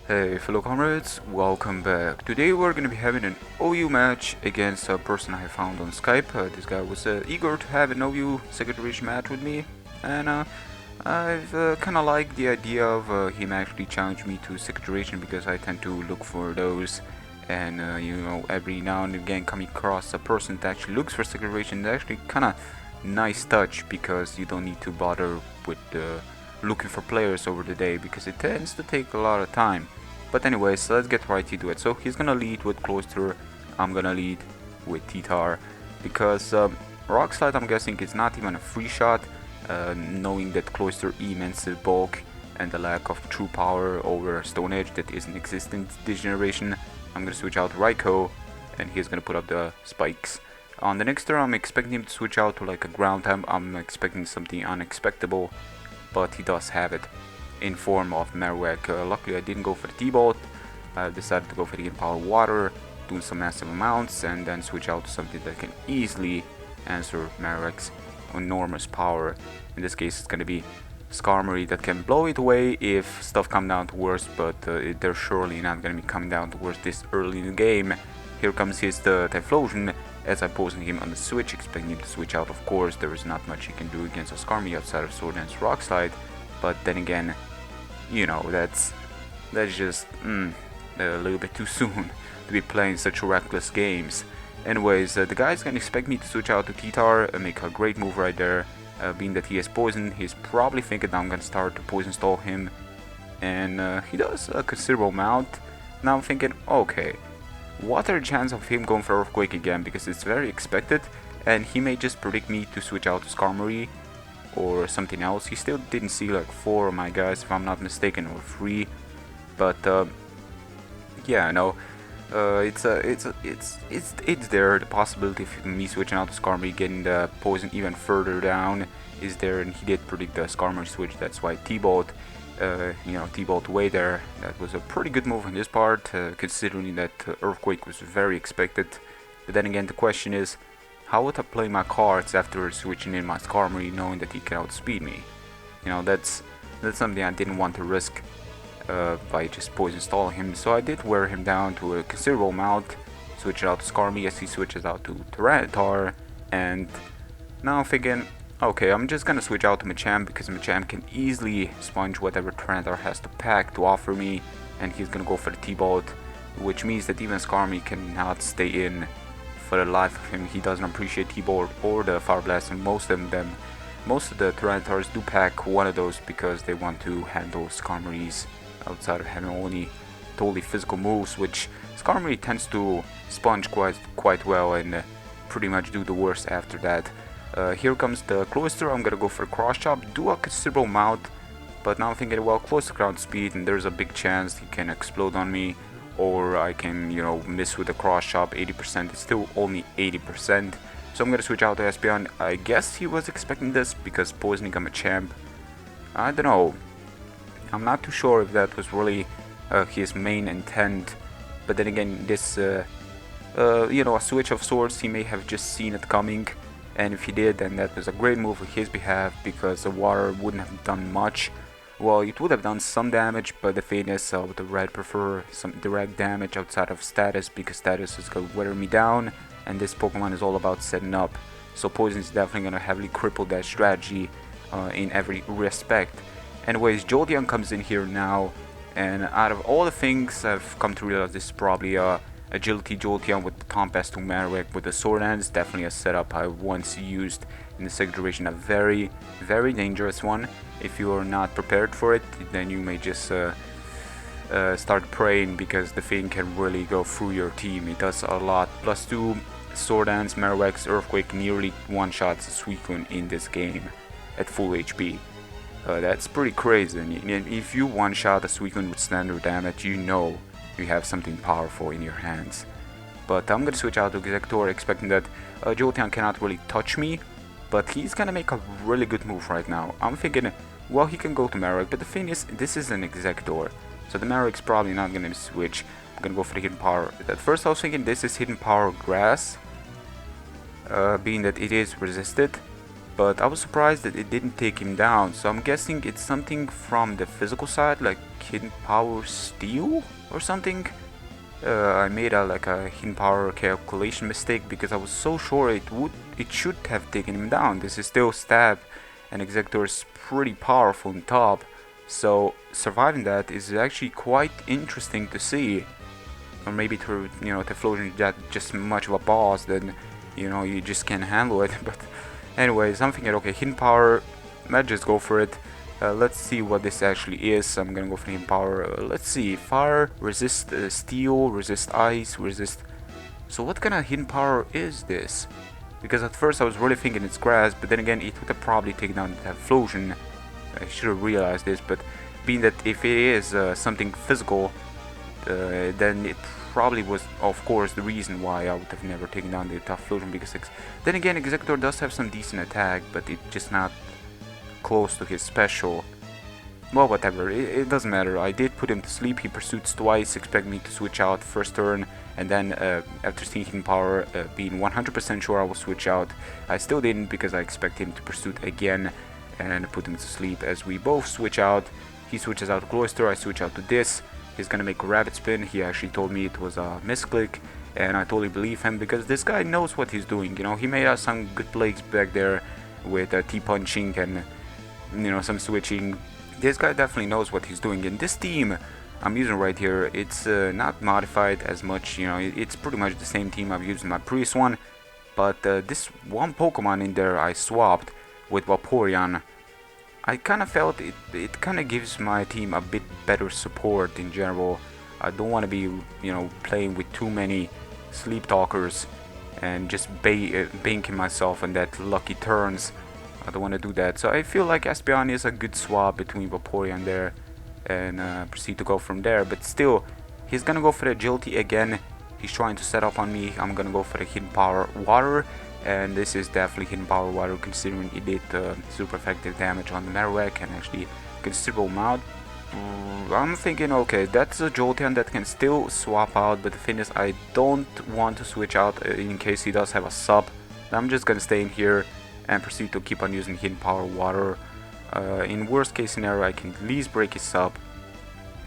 Hey fellow comrades, welcome back. Today we're gonna be having an OU match against a person I found on Skype. This guy was eager to have an OU second division match with me, and I've kinda liked the idea of him actually challenging me to second division because I tend to look for those, and every now and again coming across a person that actually looks for second division is actually kinda nice touch because you don't need to bother with looking for players over the day because it tends to take a lot of time. But anyways, so let's get right into it. So he's gonna lead with Cloister, I'm gonna lead with T-Tar, because Rock Slide I'm guessing is not even a free shot, knowing that Cloister immense bulk and the lack of true power over Stone Edge that isn't existent this generation. I'm gonna switch out Raikou and he's gonna put up the spikes. On the next turn I'm expecting him to switch out to like a ground type. I'm expecting something unexpectable, but he does have it in form of Marowak. Luckily I didn't go for the T-Bolt. I decided to go for the Power Water, doing some massive amounts, and then switch out to something that can easily answer Marowak's enormous power. In this case it's gonna be Skarmory that can blow it away if stuff come down to worse, but they're surely not gonna be coming down to worse this early in the game. Here comes his Typhlosion as I'm posing him on the switch, expecting him to switch out. Of course, there is not much he can do against a Skarmory outside of Sword Dance Rock Slide, but then again, you know, that's just a little bit too soon to be playing such reckless games. Anyways, the guy's gonna expect me to switch out to T-Tar and make a great move right there. Being that he has poison, he's probably thinking I'm gonna start to poison stall him, and he does a considerable amount. Now I'm thinking, okay, what are the chances of him going for Earthquake again, because it's very expected, and he may just predict me to switch out to Skarmory or something else. He still didn't see like 4 of my guys, if I'm not mistaken, or 3, but yeah, no, it's there. The possibility of me switching out to Skarmory, getting the poison even further down, is there, and he did predict the Skarmory switch. That's why T-Bolt, T-Bolt away there. That was a pretty good move on his part, considering that Earthquake was very expected. But then again, the question is, how would I play my cards after switching in my Skarmory, knowing that he can outspeed me? You know, that's something I didn't want to risk by just poison stalling him. So I did wear him down to a considerable amount, switch it out to Skarmory as he switches out to Tyranitar, and now I'm thinking, okay, I'm just gonna switch out to Machamp because Machamp can easily sponge whatever Tyranitar has to pack to offer me, and he's gonna go for the T-Bolt, which means that even Skarmory cannot stay in for the life of him. He doesn't appreciate T-Bolt or the Fire Blast, and most of the Tyranitars do pack one of those because they want to handle Skarmory's outside of having only totally physical moves, which Skarmory tends to sponge quite well and pretty much do the worst after that. Here comes the Cloister. I'm gonna go for a Cross Chop, do a considerable amount, but now I'm thinking, well, close to ground speed, and there's a big chance he can explode on me, or I can, miss with the Cross Chop. 80%, it's still only 80%, so I'm gonna switch out to Espeon. I guess he was expecting this because poisoning a Machamp, I don't know, I'm not too sure if that was really his main intent, but then again, this a switch of sorts, he may have just seen it coming, and if he did, then that was a great move on his behalf because the water wouldn't have done much. Well, it would have done some damage, but the thing is, the red prefer some direct damage outside of status, because status is going to wear me down, and this Pokemon is all about setting up. So poison is definitely going to heavily cripple that strategy in every respect. Anyways, Jolteon comes in here now, and out of all the things I've come to realize, this is probably Agility Jolteon with the Compass to Marowak with the Sword Hands. Definitely a setup I once used in the second generation, a very, very dangerous one. If you are not prepared for it, then you may just start praying, because the thing can really go through your team. It does a lot. +2 Sword Dance, Marowak's Earthquake nearly one-shots a Suicune in this game at full HP. That's pretty crazy, and if you one-shot a Suicune with standard damage, you know you have something powerful in your hands. But I'm gonna switch out to Exeggutor, expecting that Jolteon cannot really touch me, but he's gonna make a really good move right now. I'm thinking, well, he can go to Marowak, but the thing is, this is an Exeggutor, so the Marowak's probably not gonna switch. I'm gonna go for the Hidden Power. At first I was thinking this is Hidden Power Grass, being that it is resisted, but I was surprised that it didn't take him down, so I'm guessing it's something from the physical side, like hidden power steal or something. I made a hidden power calculation mistake because I was so sure it should have taken him down. This is still stab, and Executor is pretty powerful on top, so surviving that is actually quite interesting to see. Or maybe through Typhlosion that just much of a boss that you just can't handle it. But anyways, I'm thinking, okay, hidden power, let's just go for it. Let's see what this actually is. I'm gonna go for hidden power. Let's see, fire, resist steel, resist ice, resist. So what kind of hidden power is this? Because at first I was really thinking it's grass, but then again it would have probably taken down the Typhlosion. I should have realized this, but being that if it is something physical, then it probably was, of course, the reason why I would have never taken down the Typhlosion. Because then again, Executor does have some decent attack, but it's just not close to his special. Well, whatever, it doesn't matter. I did put him to sleep. He pursues twice, expect me to switch out first turn, and then after seeing hidden power, being 100% sure I will switch out, I still didn't because I expect him to pursue again and put him to sleep. As we both switch out, he switches out to Cloyster, I switch out to this. He's gonna make a rabbit spin. He actually told me it was a misclick, and I totally believe him because this guy knows what he's doing. He made us some good plays back there with T-punching and some switching. This guy definitely knows what he's doing. And this team I'm using right here, it's not modified as much. It's pretty much the same team I've used in my previous one, but this one Pokemon in there I swapped with Vaporeon. I kind of felt it kind of gives my team a bit better support in general. I don't want to be playing with too many sleep talkers and just banking myself on that lucky turns. I don't want to do that, so I feel like Espeon is a good swap between Vaporeon there, and proceed to go from there. But still, he's gonna go for the agility again. He's trying to set up on me. I'm gonna go for the hidden power water, and this is definitely hidden power water considering it did super effective damage on the Marowak and actually considerable amount. I'm thinking, okay, that's a Jolteon that can still swap out, but the thing is I don't want to switch out in case he does have a sub. I'm just gonna stay in here and proceed to keep on using hidden power water. In worst case scenario, I can at least break his sub.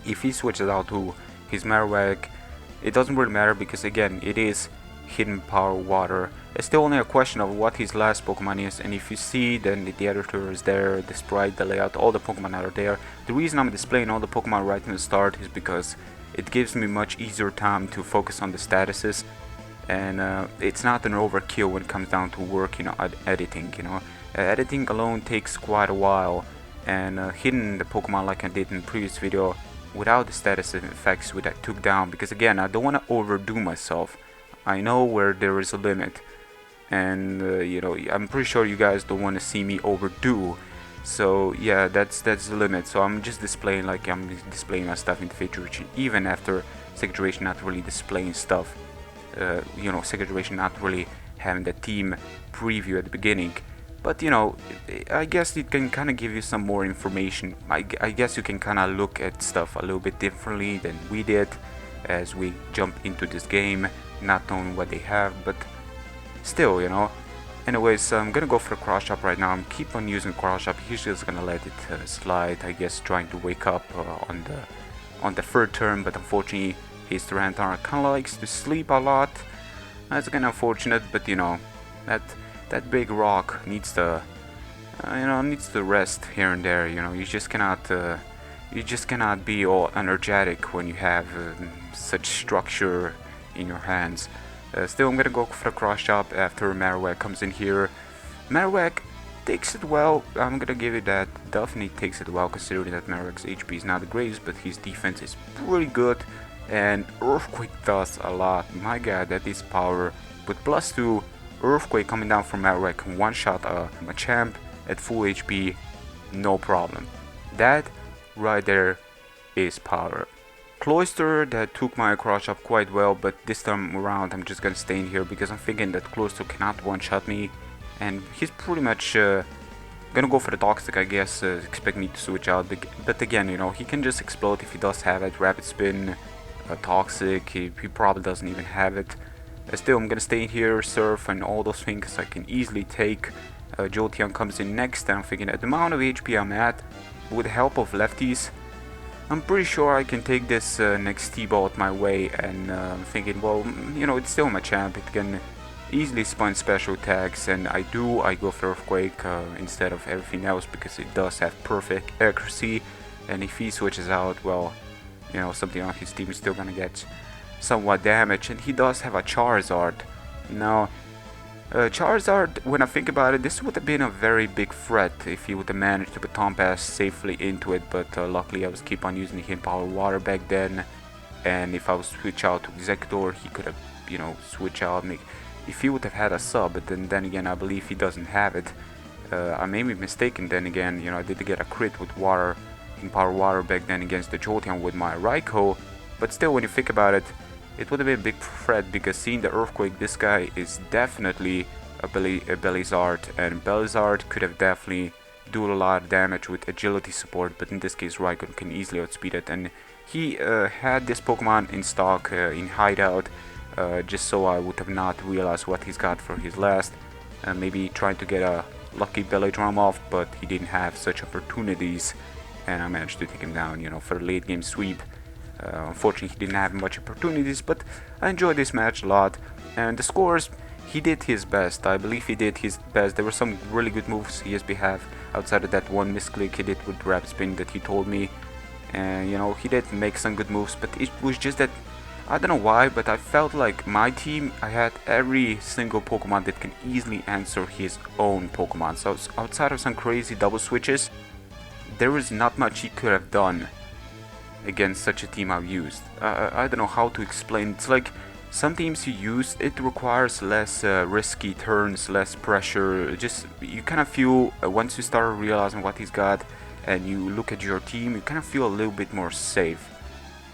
If he switches out to his Marowak, it doesn't really matter because again it is hidden power water. It's still only a question of what his last Pokemon is, and if you see, then the editor is there, the sprite, the layout, all the Pokemon are there. The reason I'm displaying all the Pokemon right in the start is because it gives me much easier time to focus on the statuses, and it's not an overkill when it comes down to working on editing. Editing alone takes quite a while, and hidden the Pokemon like I did in the previous video without the status effects which I took down, because again I don't want to overdo myself. I know where there is a limit, and I'm pretty sure you guys don't want to see me overdo. So yeah, that's the limit. So I'm just displaying like I'm displaying my stuff in the Federation, even after Federation not really displaying stuff. Federation not really having the team preview at the beginning. But I guess it can kind of give you some more information. I guess you can kind of look at stuff a little bit differently than we did as we jump into this game, not knowing what they have, but still, Anyways, I'm gonna go for the cross chop right now. I'm keep on using cross chop. He's just gonna let it slide, I guess, trying to wake up on the third turn, but unfortunately his Tyranitar kind of likes to sleep a lot. That's kind of unfortunate, but that big rock needs to rest here and there. You just cannot be all energetic when you have such structure in your hands. Still, I'm gonna go for the cross chop after Marowak comes in here. Marowak takes it well. I'm gonna give it that. Definitely takes it well considering that Marowak's HP is not the greatest, but his defense is pretty good. And Earthquake does a lot. My god, that is power. With +2, Earthquake coming down from Marowak can one-shot a Machamp at full HP, no problem. That right there is power. Cloyster that took my cross chop quite well, but this time around I'm just gonna stay in here because I'm thinking that Cloyster cannot one-shot me, and he's pretty much gonna go for the Toxic, I guess, expect me to switch out, but again, he can just explode if he does have it. Rapid Spin, Toxic, he probably doesn't even have it. Still, I'm gonna stay in here, Surf and all those things I can easily take, Jolteon comes in next, and I'm thinking at the amount of HP I'm at, with the help of lefties, I'm pretty sure I can take this next T-Ball my way, and I'm thinking, well, you know, it's still my champ, it can easily spawn special attacks, and I go for Earthquake instead of everything else because it does have perfect accuracy, and if he switches out, well, you know, something on his team is still gonna get somewhat damaged, and he does have a Charizard. Now, Charizard, when I think about it, this would have been a very big threat if he would have managed to Baton Pass safely into it, but luckily I was keep on using the Power Water back then, and if I was switch out to Executor, he could have, you know, switch out, if he would have had a sub, but then again, I believe he doesn't have it. I may be mistaken, then again, you know, I did get a crit with Water, Power Water back then against the Jolteon with my Raikou, but still, when you think about it, it would have been a big threat because seeing the Earthquake, this guy is definitely a Belizard, and Belizard could have definitely do a lot of damage with agility support, but in this case Raikou can easily outspeed it, and he had this Pokemon in stock in Hideout, just so I would have not realized what he's got for his last, maybe trying to get a lucky Belly Drum off, but he didn't have such opportunities, and I managed to take him down, you know, for a late game sweep. Unfortunately, he didn't have much opportunities, but I enjoyed this match a lot. And the scores, he did his best. I believe he did his best. There were some really good moves his behalf outside of that one misclick he did with Rap Spin that he told me. And you know, he did make some good moves, but it was just that, I don't know why, but I felt like my team, I had every single Pokemon that can easily answer his own Pokemon. So outside of some crazy double switches, there was not much he could have done against such a team I've used. I don't know how to explain. It's like some teams you use, it requires less risky turns, less pressure. Just you kind of feel once you start realizing what he's got and you look at your team, you kind of feel a little bit more safe.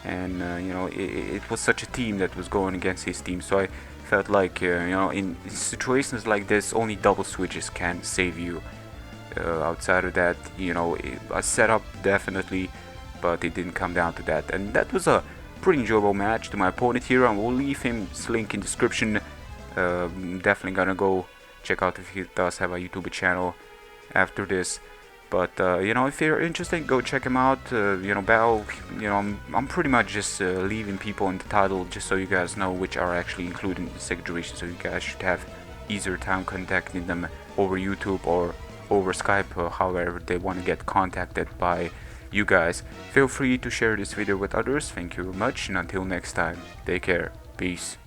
And you know, it was such a team that was going against his team, so I felt like you know, in situations like this, only double switches can save you. Outside of that, you know, a setup definitely, but it didn't come down to that, and that was a pretty enjoyable match to my opponent here, and we'll leave his link in description. Definitely gonna go check out if he does have a YouTube channel after this, but you know, if you're interested, go check him out. You know, Battle, you know, I'm pretty much just leaving people in the title just so you guys know which are actually included in the second duration, so you guys should have easier time contacting them over YouTube or over Skype, however they want to get contacted by you guys. Feel free to share this video with others. Thank you very much, and until next time, take care. Peace.